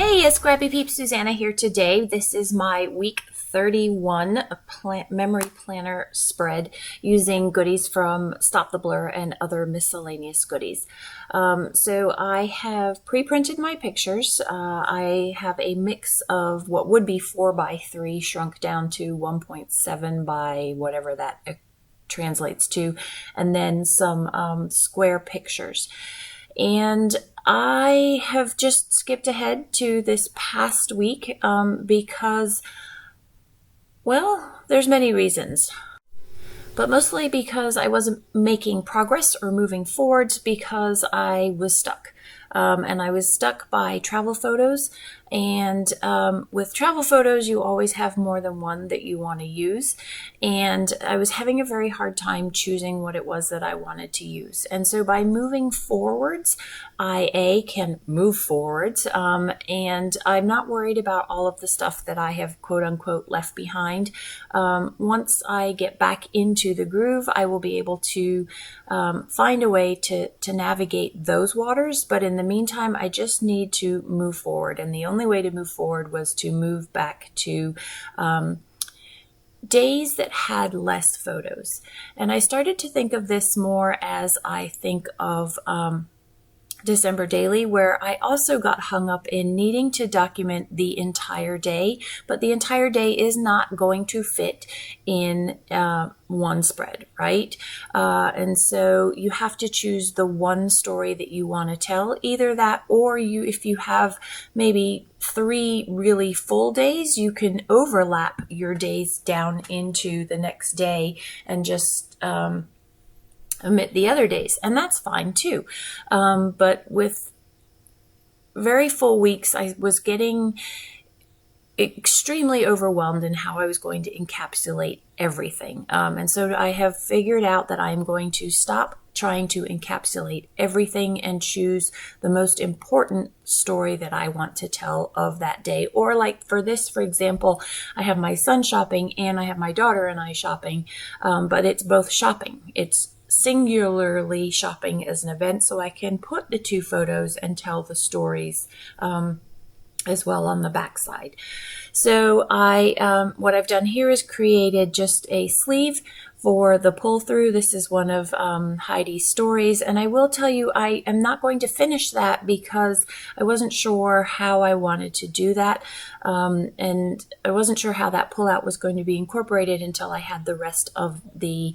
Hey, it's Scrappy Peeps, Suzanna here today. This is my week 31 memory planner spread using goodies from Stop the Blur and other miscellaneous goodies. So I have pre-printed my pictures. I have a mix of what would be 4 by 3 shrunk down to 1.7 by whatever that translates to, and then some square pictures. And I have just skipped ahead to this past week because, well, there's many reasons. But mostly because I wasn't making progress or moving forwards because I was stuck. And I was stuck by travel photos. And with travel photos, you always have more than one that you want to use. And I was having a very hard time choosing what it was that I wanted to use. And so by moving forwards, I can move forwards. And I'm not worried about all of the stuff that I have quote unquote left behind. Once I get back into the groove, I will be able to find a way to navigate those waters. But in the meantime, I just need to move forward. And the only way to move forward was to move back to days that had less photos. And I started to think of this more as I think of December daily, where I also got hung up in needing to document the entire day, but the entire day is not going to fit in one spread, right? And so you have to choose the one story that you want to tell, either that or if you have maybe 3 really full days, you can overlap your days down into the next day and just omit the other days, and that's fine too. But with very full weeks, I was getting extremely overwhelmed in how I was going to encapsulate everything. And so I have figured out that I'm going to stop trying to encapsulate everything and choose the most important story that I want to tell of that day. Or like for this, for example, I have my son shopping and I have my daughter and I shopping, but it's both shopping. It's singularly shopping as an event, so I can put the 2 photos and tell the stories as well on the back side. So what I've done here is created just a sleeve for the pull through. This is one of Heidi's stories, and I will tell you I am not going to finish that because I wasn't sure how I wanted to do that, and I wasn't sure how that pullout was going to be incorporated until I had the rest of the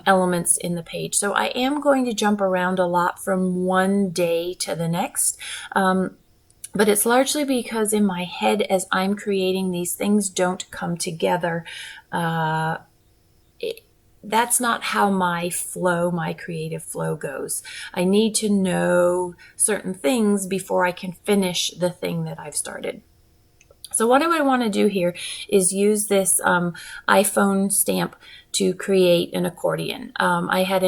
elements in the page. So I am going to jump around a lot from one day to the next. But it's largely because in my head, as I'm creating these things, don't come together. That's not how my creative flow goes. I need to know certain things before I can finish the thing that I've started. So what do I want to do here is use this iPhone stamp to create an accordion. I had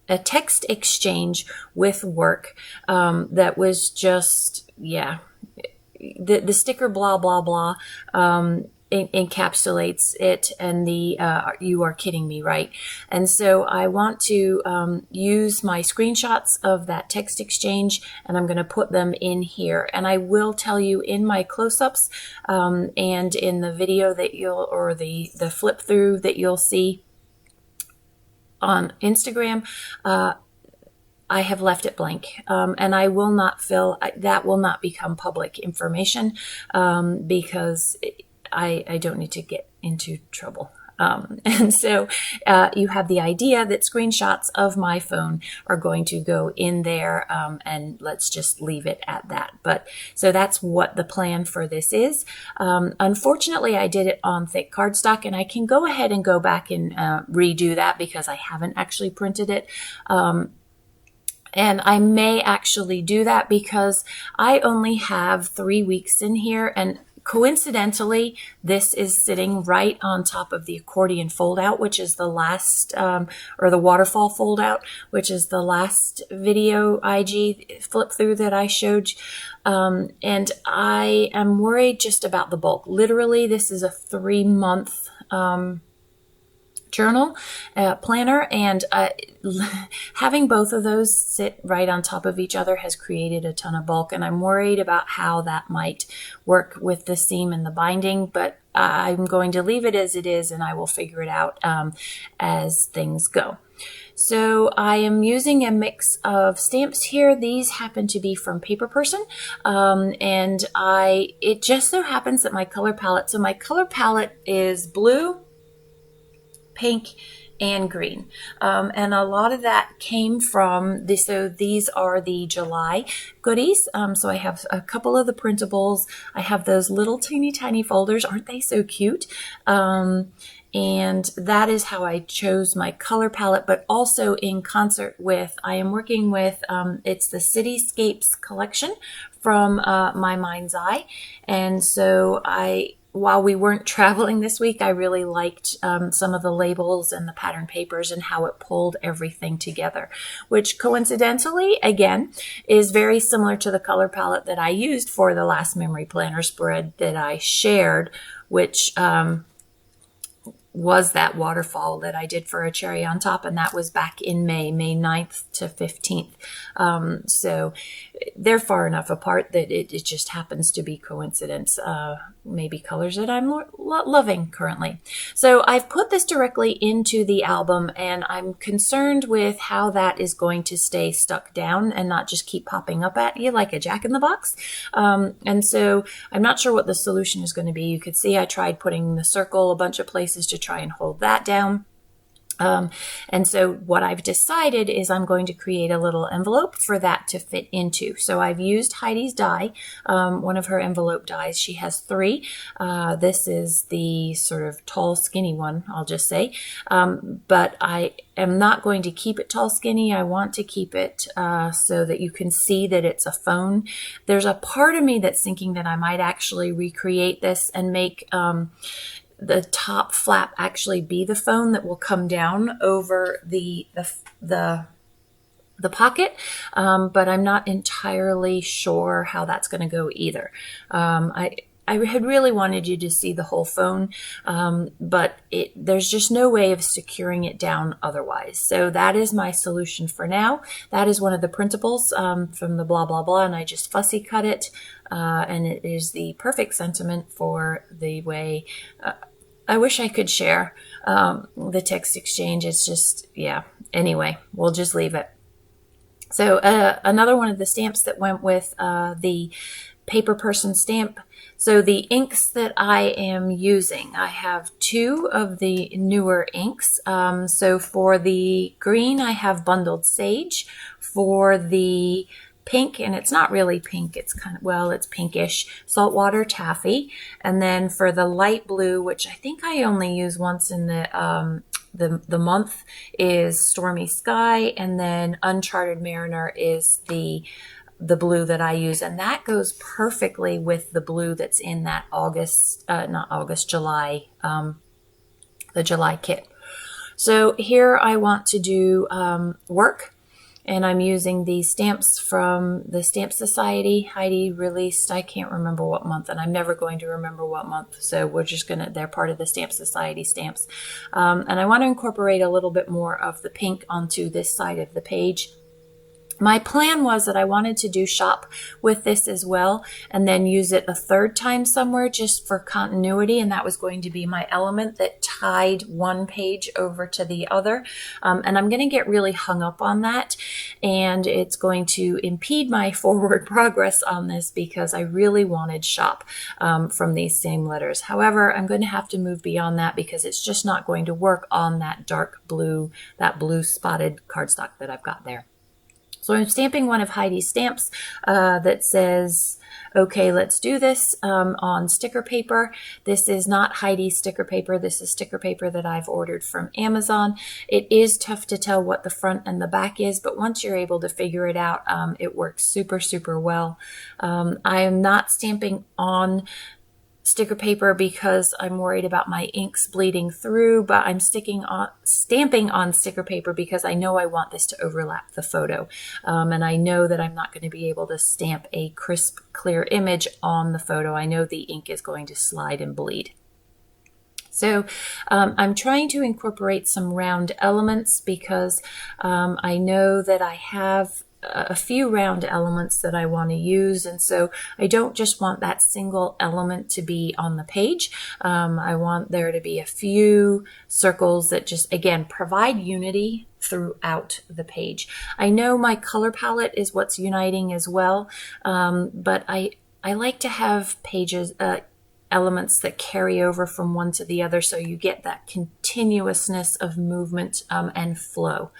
a text exchange with work that was just, yeah, the sticker blah, blah, blah encapsulates it, and the you are kidding me, right? And so I want to use my screenshots of that text exchange, and I'm going to put them in here. And I will tell you in my close-ups and in the video that or the flip through that you'll see on Instagram, I have left it blank, and I will not that will not become public information because I don't need to get into trouble. And so you have the idea that screenshots of my phone are going to go in there, and let's just leave it at that. But so that's what the plan for this is. Unfortunately, I did it on thick cardstock, and I can go ahead and go back and redo that because I haven't actually printed it. And I may actually do that because I only have 3 weeks in here, and coincidentally, this is sitting right on top of the accordion fold out, which is the last, or the waterfall fold out, which is the last video IG flip through that I showed. And I am worried just about the bulk. Literally, this is a 3-month journal planner, and having both of those sit right on top of each other has created a ton of bulk, and I'm worried about how that might work with the seam and the binding, but I'm going to leave it as it is, and I will figure it out as things go. So I am using a mix of stamps here. These happen to be from Paper Person, and it just so happens that my color palette is blue, pink, and green. And a lot of that came from this. So these are the July goodies. So I have a couple of the printables. I have those little teeny tiny folders. Aren't they so cute? And that is how I chose my color palette, but also in concert with, I am working with, it's the Cityscapes collection from My Mind's Eye. And so while we weren't traveling this week, I really liked some of the labels and the pattern papers and how it pulled everything together, which coincidentally, again, is very similar to the color palette that I used for the last memory planner spread that I shared, which was that waterfall that I did for a cherry on top, and that was back in May 9th to 15th. So they're far enough apart that it just happens to be coincidence, maybe colors that I'm loving currently. So I've put this directly into the album, and I'm concerned with how that is going to stay stuck down and not just keep popping up at you like a jack-in-the-box. And so I'm not sure what the solution is going to be. You could see I tried putting the circle a bunch of places to try and hold that down. And so what I've decided is I'm going to create a little envelope for that to fit into. So I've used Heidi's die, one of her envelope dies. She has 3. This is the sort of tall, skinny one, I'll just say. But I am not going to keep it tall, skinny. I want to keep it so that you can see that it's a phone. There's a part of me that's thinking that I might actually recreate this and make the top flap actually be the phone that will come down over the pocket, but I'm not entirely sure how that's going to go either. I had really wanted you to see the whole phone, but there's just no way of securing it down otherwise. So that is my solution for now. That is one of the printables from the blah, blah, blah, and I just fussy cut it, and it is the perfect sentiment for the way I wish I could share the text exchange. It's just, yeah. Anyway, we'll just leave it. So another one of the stamps that went with the Paper Person stamp. So the inks that I am using, I have 2 of the newer inks. So for the green, I have Bundled Sage. For the pink, and it's not really pink, it's kind of, well, it's pinkish, Saltwater Taffy. And then for the light blue, which I think I only use once in the month, is Stormy Sky. And then Uncharted Mariner is the blue that I use, and that goes perfectly with the blue that's in that July, the July kit. So here I want to do work. And I'm using these stamps from the Stamp Society. Heidi released, I can't remember what month, and I'm never going to remember what month. So we're just they're part of the Stamp Society stamps. And I want to incorporate a little bit more of the pink onto this side of the page. My plan was that I wanted to do shop with this as well, and then use it a 3rd time somewhere just for continuity, and that was going to be my element that tied one page over to the other. And I'm going to get really hung up on that, and it's going to impede my forward progress on this because I really wanted shop from these same letters. However, I'm going to have to move beyond that because it's just not going to work on that dark blue, that blue spotted cardstock that I've got there. So I'm stamping one of Heidi's stamps that says, okay, let's do this on sticker paper. This is not Heidi's sticker paper. This is sticker paper that I've ordered from Amazon. It is tough to tell what the front and the back is, but once you're able to figure it out, it works super, super well. I am not stamping on sticker paper because I'm worried about my inks bleeding through, but I'm stamping on sticker paper because I know I want this to overlap the photo. And I know that I'm not going to be able to stamp a crisp, clear image on the photo. I know the ink is going to slide and bleed. So I'm trying to incorporate some round elements because I know that I have a few round elements that I want to use, and so I don't just want that single element to be on the page. I want there to be a few circles that just, again, provide unity throughout the page. I know my color palette is what's uniting as well, but I like to have pages, elements that carry over from one to the other, so you get that continuousness of movement and flow.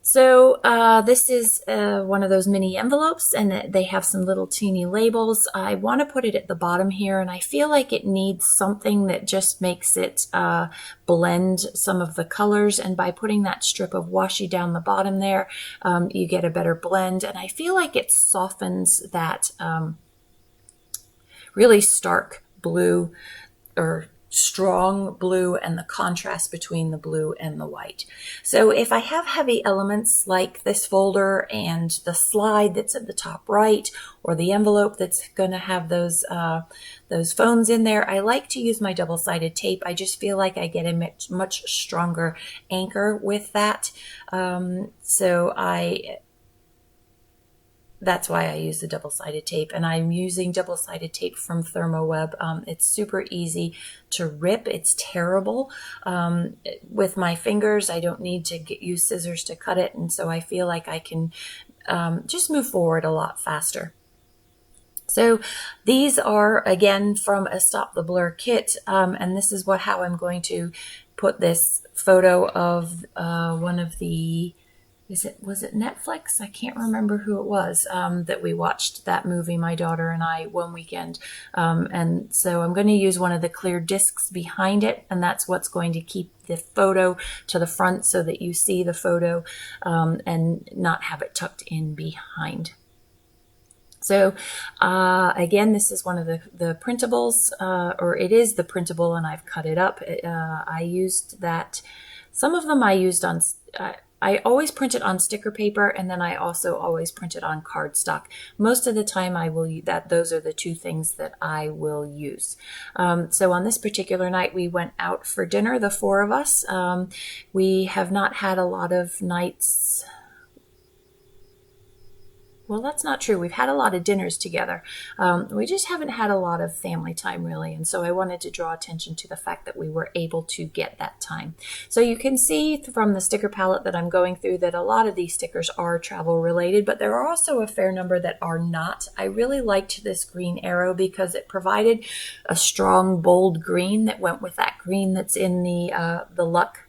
So this is one of those mini envelopes, and they have some little teeny labels. I want to put it at the bottom here, and I feel like it needs something that just makes it blend some of the colors, and by putting that strip of washi down the bottom there, you get a better blend, and I feel like it softens that really stark blue or strong blue and the contrast between the blue and the white. So if I have heavy elements like this folder and the slide that's at the top right, or the envelope that's going to have those phones in there, I like to use my double-sided tape. I just feel like I get a much stronger anchor with that. That's why I use the double-sided tape, and I'm using double-sided tape from ThermoWeb. It's super easy to rip. It's terrible. With my fingers, I don't need to use scissors to cut it, and so I feel like I can just move forward a lot faster. So these are, again, from a Stop the Blur kit, and this is how I'm going to put this photo of one of the... was it Netflix? I can't remember who it was that we watched that movie, my daughter and I, one weekend. And so I'm going to use one of the clear discs behind it, and that's what's going to keep the photo to the front so that you see the photo and not have it tucked in behind. So again, this is one of the printables, or it is the printable, and I've cut it up. I used that. Some of them I used on... I always print it on sticker paper, and then I also always print it on cardstock. Most of the time I will use that. Those are the two things that I will use. So on this particular night, we went out for dinner, the four of us. We have not had a lot of nights... Well, that's not true. We've had a lot of dinners together. We just haven't had a lot of family time, really. And so I wanted to draw attention to the fact that we were able to get that time. So you can see from the sticker palette that I'm going through that a lot of these stickers are travel related, but there are also a fair number that are not. I really liked this green arrow because it provided a strong, bold green that went with that green that's in the Luck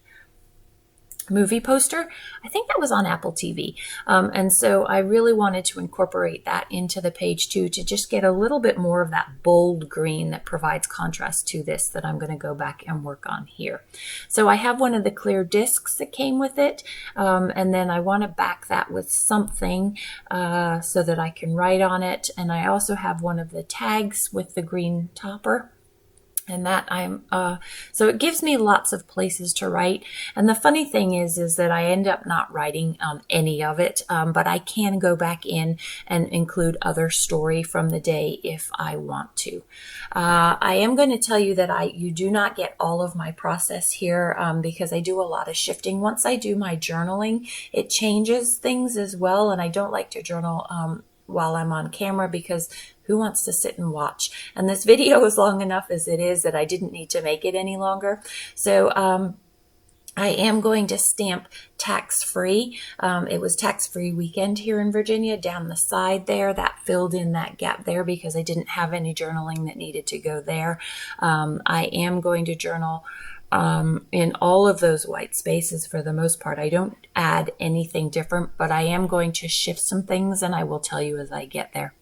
movie poster. I think that was on Apple TV. And so I really wanted to incorporate that into the page too, to just get a little bit more of that bold green that provides contrast to this that I'm going to go back and work on here. So I have one of the clear discs that came with it. And then I want to back that with something so that I can write on it. And I also have one of the tags with the green topper. And that so it gives me lots of places to write. And the funny thing is that I end up not writing any of it, but I can go back in and include other story from the day if I want to. I am going to tell you that you do not get all of my process here because I do a lot of shifting. Once I do my journaling, it changes things as well. And I don't like to journal while I'm on camera because who wants to sit and watch? And this video is long enough as it is that I didn't need to make it any longer. So I am going to stamp tax-free. It was tax-free weekend here in Virginia. Down the side there, that filled in that gap there because I didn't have any journaling that needed to go there. I am going to journal in all of those white spaces for the most part. I don't add anything different, but I am going to shift some things, and I will tell you as I get there.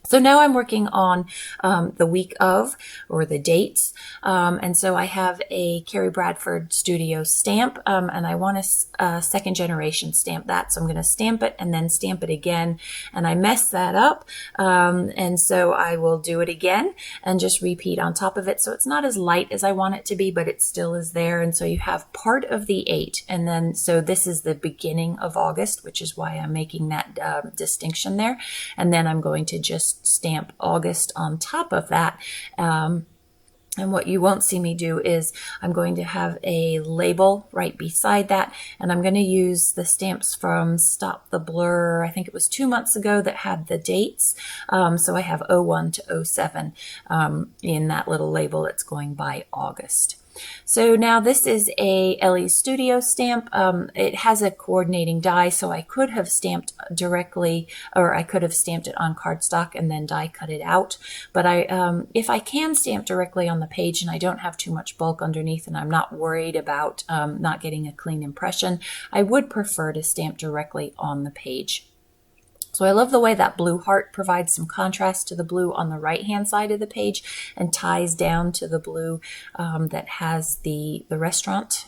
So now I'm working on the week of, or the dates. And so I have a Carrie Bradford Studio stamp, and I want a second generation stamp that. So I'm going to stamp it and then stamp it again. And I messed that up. And so I will do it again and just repeat on top of it. So it's not as light as I want it to be, but it still is there. And so you have part of the 8. And then, so this is the beginning of August, which is why I'm making that distinction there. And then I'm going to just stamp August on top of that. And what you won't see me do is I'm going to have a label right beside that, and I'm going to use the stamps from Stop the Blur. I think it was 2 months ago that had the dates. So I have 01 to 07 in that little label. It's going by August. So now this is a LE Studio stamp. It has a coordinating die, so I could have stamped directly, or I could have stamped it on cardstock and then die cut it out. But if I can stamp directly on the page and I don't have too much bulk underneath and I'm not worried about not getting a clean impression, I would prefer to stamp directly on the page. So I love the way that blue heart provides some contrast to the blue on the right-hand side of the page and ties down to the blue that has the restaurant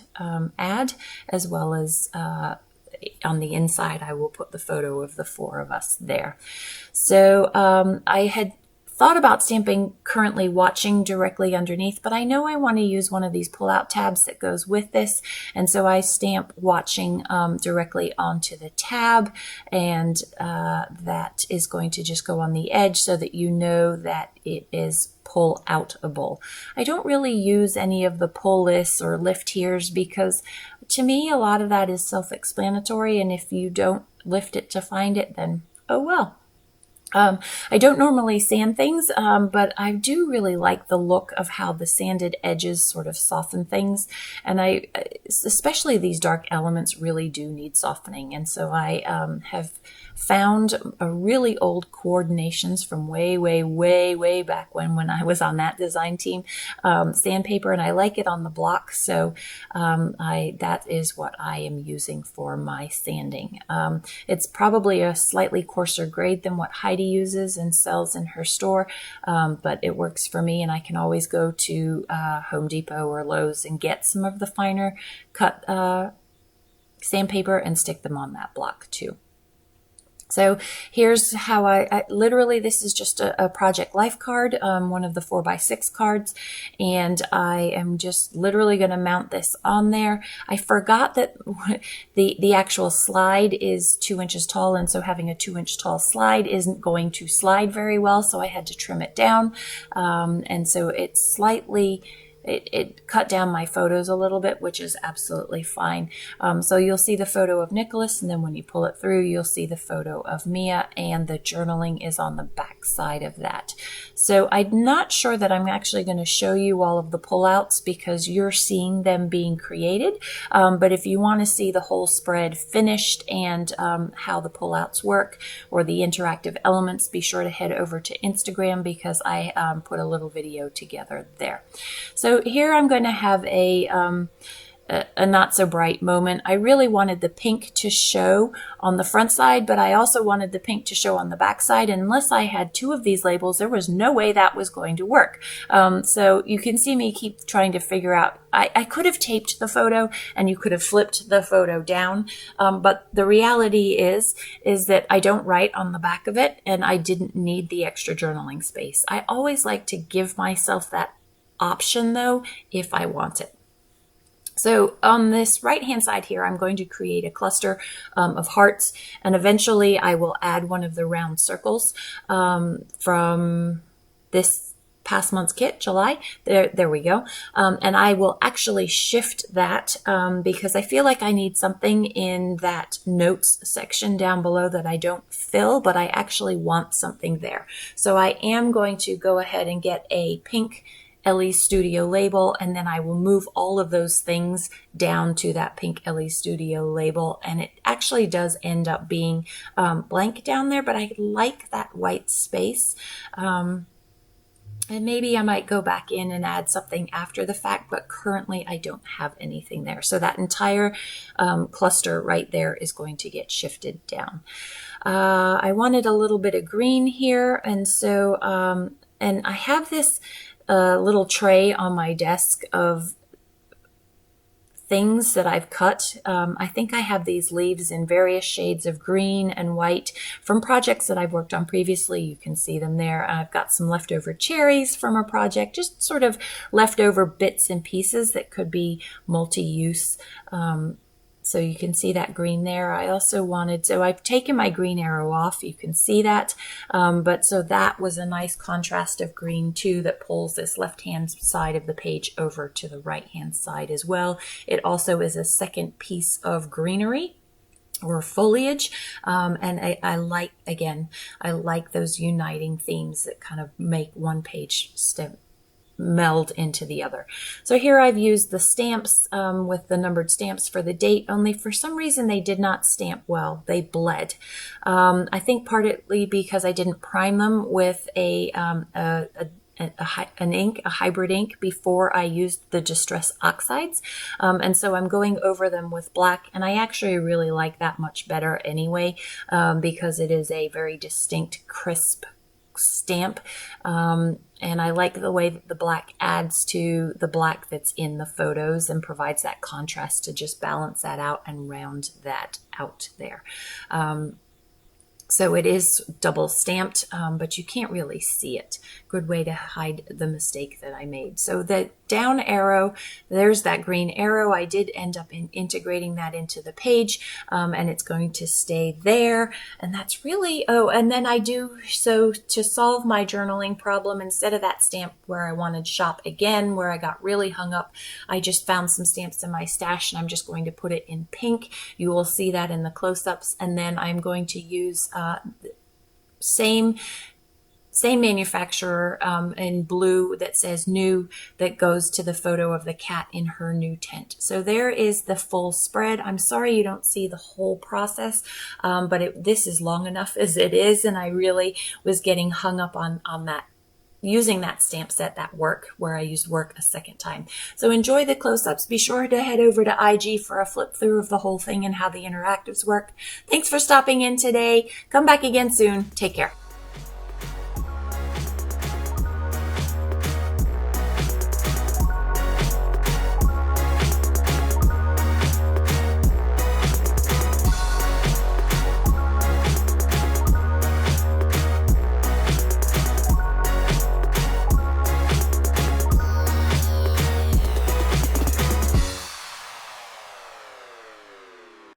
ad, as well as on the inside, I will put the photo of the 4 of us there. So I had thought about stamping currently watching directly underneath, but I know I want to use one of these pull-out tabs that goes with this, and so I stamp watching directly onto the tab, and that is going to just go on the edge so that you know that it is pull-outable. I don't really use any of the pull lists or lift here's because to me a lot of that is self-explanatory, and if you don't lift it to find it, then oh well. I don't normally sand things, but I do really like the look of how the sanded edges sort of soften things. And especially these dark elements really do need softening. And so I have found a really old coordinations from way back when I was on that design team, sandpaper, and I like it on the block. So that is what I am using for my sanding. It's probably a slightly coarser grade than what Heidi uses and sells in her store, but it works for me, and I can always go to Home Depot or Lowe's and get some of the finer cut sandpaper and stick them on that block too. So here's how I literally, this is just a Project Life card, one of the 4x6 cards, and I am just literally going to mount this on there. I forgot that the actual slide is 2 inches tall, and so having a 2-inch tall slide isn't going to slide very well, so I had to trim it down, and so it's slightly... It cut down my photos a little bit, which is absolutely fine. So you'll see the photo of Nicholas, and then when you pull it through, you'll see the photo of Mia, and the journaling is on the back side of that. So I'm not sure that I'm actually going to show you all of the pullouts because you're seeing them being created. But if you want to see the whole spread finished and how the pullouts work or the interactive elements, be sure to head over to Instagram because I put a little video together there. So here I'm going to have a not so bright moment. I really wanted the pink to show on the front side, but I also wanted the pink to show on the back side. And unless I had 2 of these labels, there was no way that was going to work. So you can see me keep trying to figure out, I could have taped the photo and you could have flipped the photo down. But the reality is that I don't write on the back of it, and I didn't need the extra journaling space. I always like to give myself that option though, if I want it. So on this right-hand side here, I'm going to create a cluster of hearts, and eventually I will add one of the round circles from this past month's kit, July. There we go. And I will actually shift that because I feel like I need something in that notes section down below that I don't fill, but I actually want something there. So I am going to go ahead and get a pink LE Studio label, and then I will move all of those things down to that pink LE Studio label, and it actually does end up being blank down there, but I like that white space. And maybe I might go back in and add something after the fact, but currently I don't have anything there. So that entire cluster right there is going to get shifted down. I wanted a little bit of green here, and so and I have this little tray on my desk of things that I've cut. I think I have these leaves in various shades of green and white from projects that I've worked on previously. You can see them there. I've got some leftover cherries from a project, just sort of leftover bits and pieces that could be multi-use So you can see that green there. I also wanted, so I've taken my green arrow off. You can see that. But so that was a nice contrast of green too that pulls this left-hand side of the page over to the right-hand side as well. It also is a second piece of greenery or foliage. And I like, again, I like those uniting themes that kind of make one page meld into the other. So here I've used the stamps with the numbered stamps for the date, only for some reason they did not stamp well. They bled. I think partly because I didn't prime them with an ink, a hybrid ink, before I used the Distress Oxides. And so I'm going over them with black, and I actually really like that much better anyway, because it is a very distinct, crisp stamp. And I like the way that the black adds to the black that's in the photos and provides that contrast to just balance that out and round that out there. So it is double stamped, but you can't really see it. Good way to hide the mistake that I made. So the down arrow, there's that green arrow. I did end up integrating that into the page, and it's going to stay there. And that's really, oh, and then I do, so to solve my journaling problem, instead of that stamp where I wanted shop again, where I got really hung up, I just found some stamps in my stash, and I'm just going to put it in pink. You will see that in the close-ups. And then I'm going to use same manufacturer in blue that says new, that goes to the photo of the cat in her new tent. So there is the full spread. I'm sorry you don't see the whole process, but this is long enough as it is, and I really was getting hung up on that, using that stamp set, that work, where I used work a second time. So enjoy the close-ups. Be sure to head over to IG for a flip through of the whole thing and how the interactives work. Thanks for stopping in today. Come back again soon. Take care.